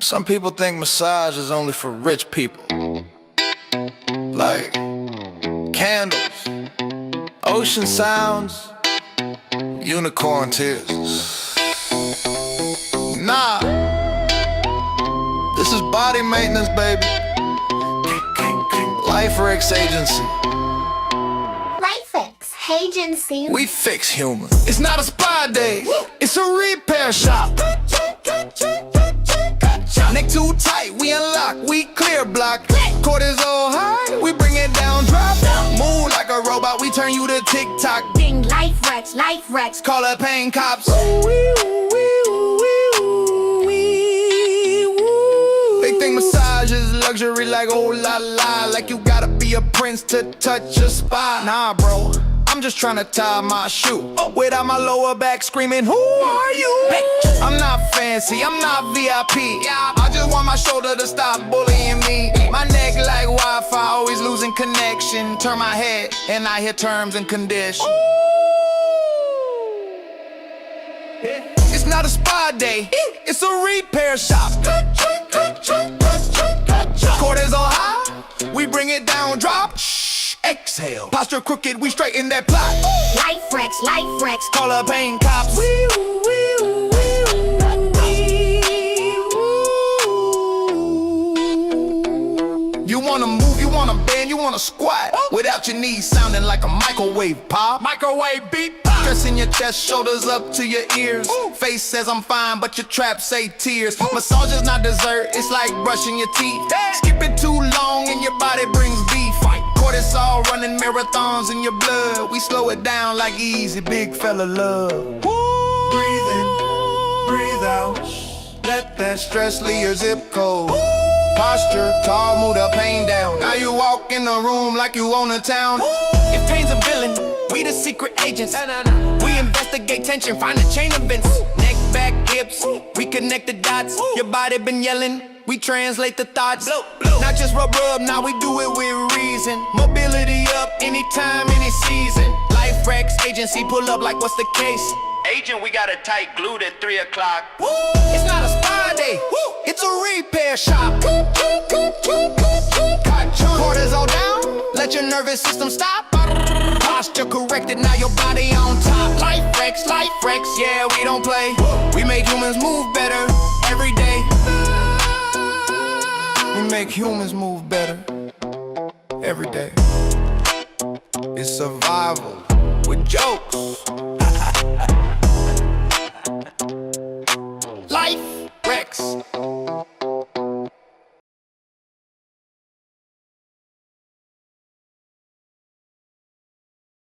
Some people think massage is only for rich people. Like candles, ocean sounds, unicorn tears. Nah, this is body maintenance, baby. LifeRx Agency. LifeRx Agency. We fix humans. It's not a spa day, it's a repair shop. Neck too tight, we unlock, we clear block. Cortisol high, we bring it down, drop. Move like a robot, we turn you to TikTok. Ding, LifeRx, LifeRx. Call up pain cops. They think massage is luxury, like oh la la. Like you gotta be a prince to touch a spot. Nah bro, I'm just tryna tie my shoe without my lower back screaming, who are you? I'm not fancy, I'm not VIP. I just want my shoulder to stop bullying me. My neck like Wi-Fi, always losing connection. Turn my head and I hear terms and conditions. It's not a spa day, it's a repair shop. Cortisol high, we bring it down, drop. Exhale, posture crooked, we straighten that plot. LifeRx, LifeRx. Call up pain cops. You wanna move, you wanna bend, you wanna squat without your knees sounding like a microwave pop. Microwave beat pop. Stress in your chest, shoulders up to your ears. Face says I'm fine, but your trap say tears. Massage is not dessert, it's like brushing your teeth. Skip it too long and your body brings beef. Cortisol running marathons in your blood. We slow it down like easy, big fella love. Breathe in, breathe out. Let that stress leave your zip code. Posture, tall, move the pain down. Now you walk in the room like you own a town. If pain's a villain, we the secret agents. We investigate tension, find the chain events. Neck, back, hips, we connect the dots. Your body been yelling, we translate the thoughts. Not just rub, now we do it with reason. Mobility up, anytime, any season. LifeRx Agency, pull up like what's the case? Agent, we got a tight glued at 3 o'clock. It's not a spa day, it's a repair shop. Cortisol down, let your nervous system stop. Posture corrected, now your body on top. LifeRx, LifeRx, yeah, we don't play. We make humans move better every day. We make humans move better every day. It's survival with jokes.